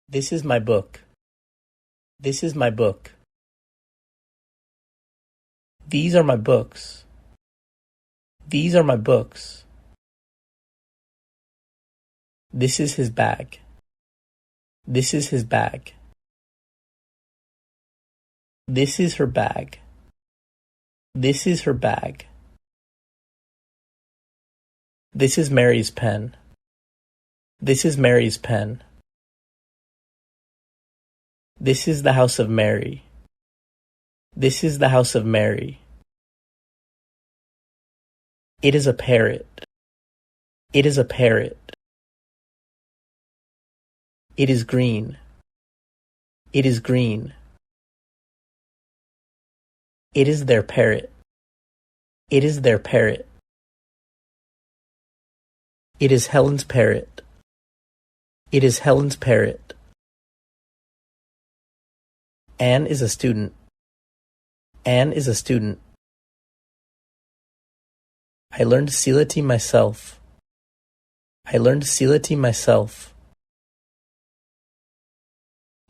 This is my book. This is my book. These are my books. These are my books. This is his bag. This is his bag. This is her bag. This is her bag. This is Mary's pen. This is Mary's pen. This is the house of Mary. This is the house of Mary. It is a parrot. It is a parrot. It is green. It is green. It is their parrot. It is their parrot. It is Helen's parrot. It is Helen's parrot. Anne is a student. Anne is a student. I learned Silati myself. I learned Silati myself.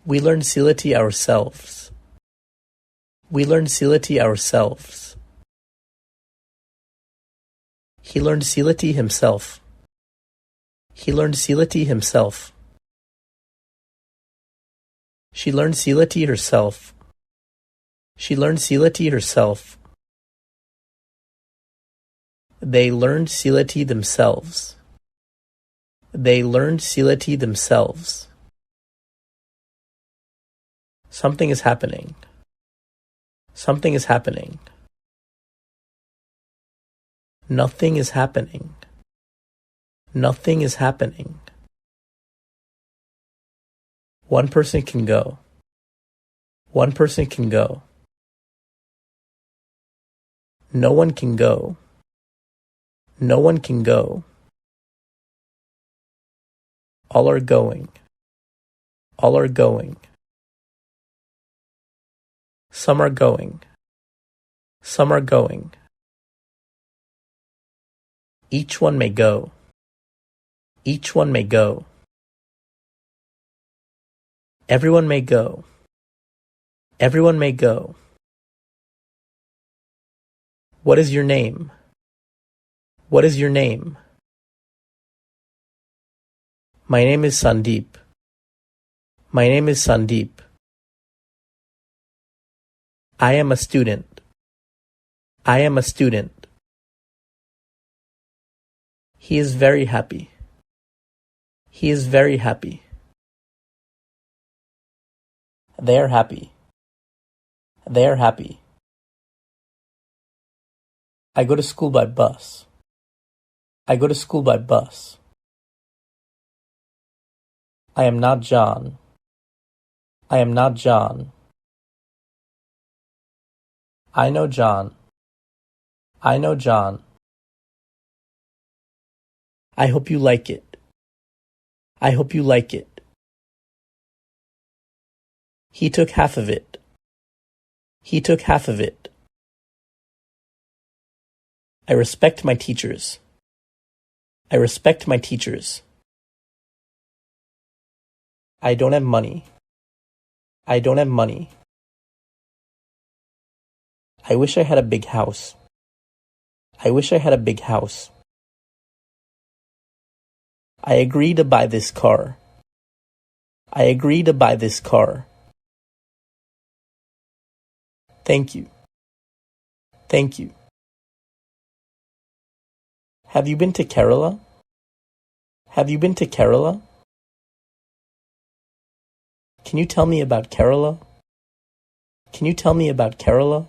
We learned Silati ourselves. We learned Silati ourselves. He learned Silati himself. He learned Silati himself. She learned Silati herself. She learned Silati herself. They learned Silati themselves. They learned Silati themselves. Something is happening. Something is happening. Nothing is happening. Nothing is happening. One person can go. One person can go. No one can go. No one can go. All are going. All are going. Some are going. Some are going. Each one may go. Each one may go. Everyone may go. Everyone may go. What is your name? What is your name? My name is Sandeep. My name is Sandeep. I am a student. I am a student. He is very happy. He is very happy. They are happy. They are happy. I go to school by bus. I go to school by bus. I am not John. I am not John. I know John. I know John. I hope you like it. I hope you like it. He took half of it. He took half of it. I respect my teachers. I respect my teachers. I don't have money. I don't have money. I wish I had a big house. I wish I had a big house. I agree to buy this car. I agree to buy this car. Thank you. Thank you. Have you been to Kerala? Have you been to Kerala? Can you tell me about Kerala? Can you tell me about Kerala?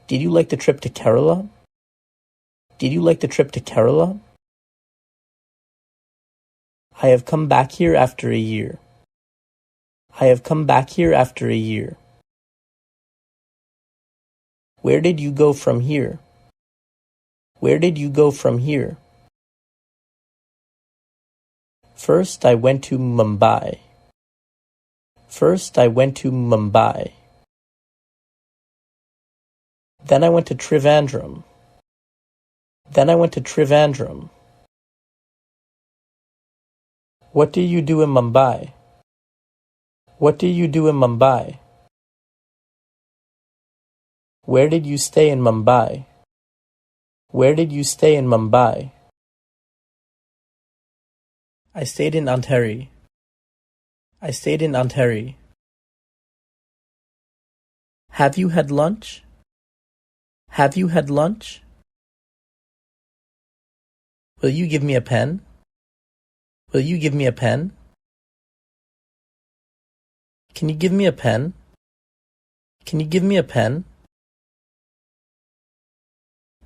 Did you like the trip to Kerala? Did you like the trip to Kerala? I have come back here after a year. I have come back here after a year. Where did you go from here? Where did you go from here? First, I went to Mumbai. First, I went to Mumbai. Then I went to Trivandrum. Then I went to Trivandrum. What do you do in Mumbai? What do you do in Mumbai? Where did you stay in Mumbai? Where did you stay in Mumbai? I stayed in Ontario. I stayed in Ontario. Have you had lunch? Have you had lunch? Will you give me a pen? Will you give me a pen? Can you give me a pen? Can you give me a pen?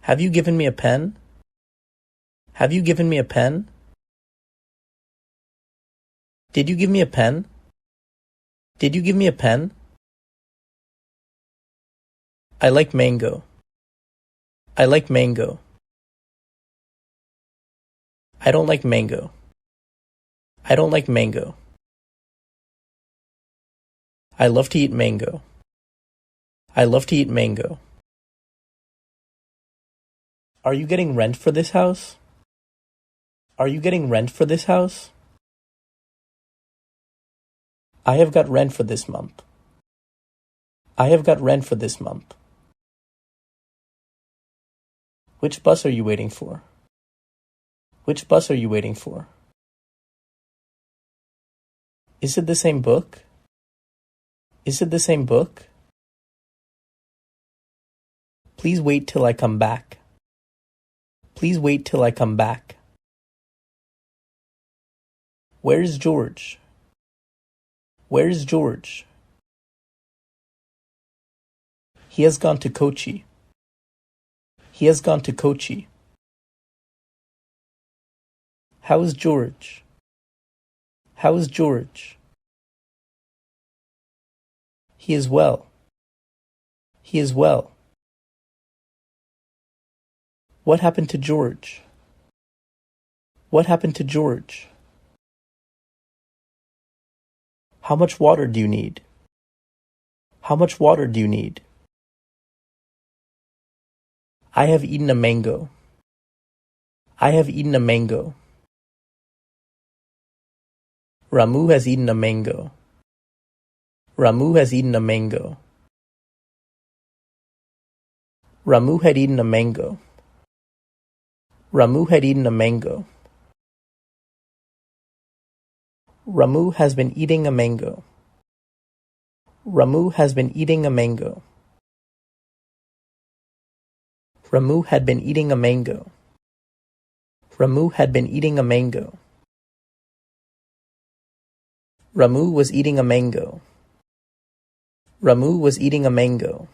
Have you given me a pen? Have you given me a pen? Did you give me a pen? Did you give me a pen? I like mango. I like mango. I don't like mango. I don't like mango. I love to eat mango. I love to eat mango. Are you getting rent for this house? Are you getting rent for this house? I have got rent for this month. I have got rent for this month. Which bus are you waiting for? Which bus are you waiting for? Is it the same book? Is it the same book? Please wait till I come back. Please wait till I come back. Where is George? Where is George? He has gone to Kochi. He has gone to Kochi. How is George? How is George? He is well. He is well. What happened to George? What happened to George? How much water do you need? How much water do you need? I have eaten a mango. I have eaten a mango. Ramu has eaten a mango. Ramu has eaten a mango. Ramu had eaten a mango. Ramu had eaten a mango. Ramu has been eating a mango. Ramu has been eating a mango. Ramu had been eating a mango. Ramu had been eating a mango. Ramu was eating a mango. Ramu was eating a mango.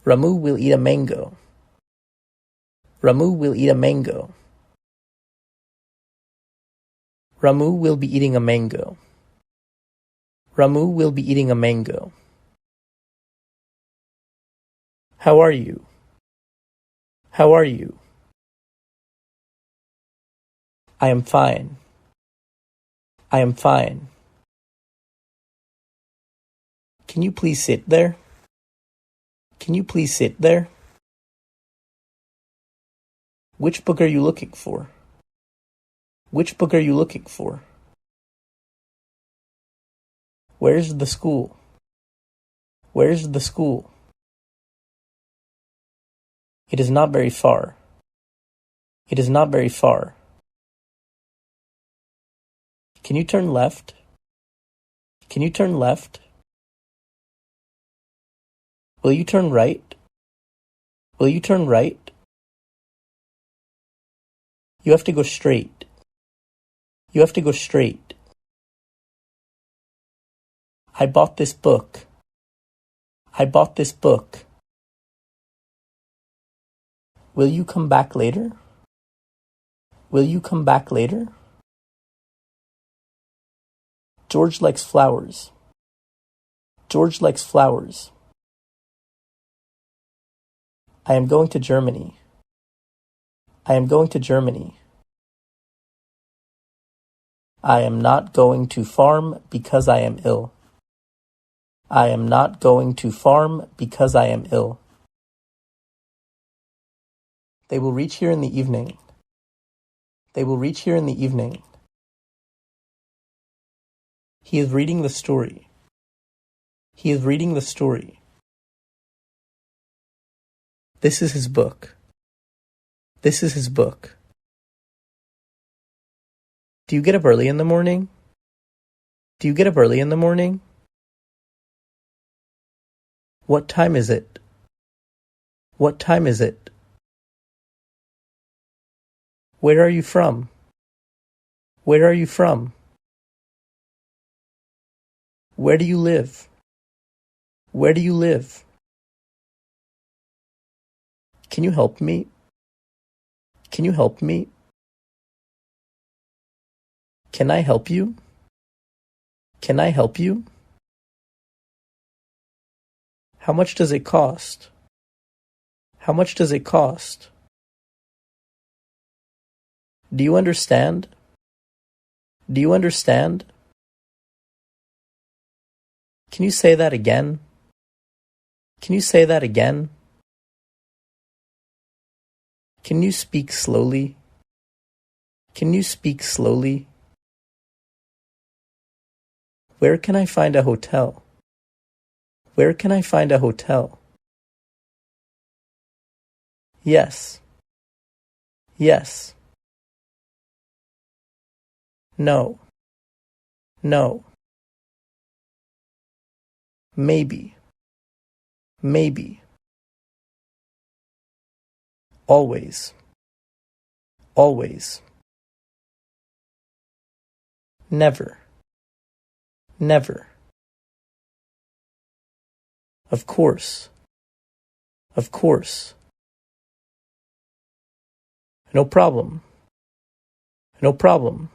Ramu will eat a mango. Ramu will eat a mango. Ramu will be eating a mango. Ramu will be eating a mango. How are you? How are you? I am fine. I am fine. Can you please sit there? Can you please sit there? Which book are you looking for? Which book are you looking for? Where's the school? Where's the school? It is not very far. It is not very far. Can you turn left? Can you turn left? Will you turn right? Will you turn right? You have to go straight. You have to go straight. I bought this book. I bought this book. Will you come back later? Will you come back later? George likes flowers. George likes flowers. I am going to Germany. I am going to Germany. I am not going to farm because I am ill. I am not going to farm because I am ill. They will reach here in the evening. They will reach here in the evening. He is reading the story. He is reading the story. This is his book. This is his book. Do you get up early in the morning? Do you get up early in the morning? What time is it? What time is it? Where are you from? Where are you from? Where do you live? Where do you live? Can you help me? Can you help me? Can I help you? Can I help you? How much does it cost? How much does it cost? Do you understand? Do you understand? Can you say that again? Can you say that again? Can you speak slowly? Can you speak slowly? Where can I find a hotel? Where can I find a hotel? Yes. Yes. No. No. Maybe. Maybe. Always. Always. Never. Never. Of course. Of course. No problem. No problem.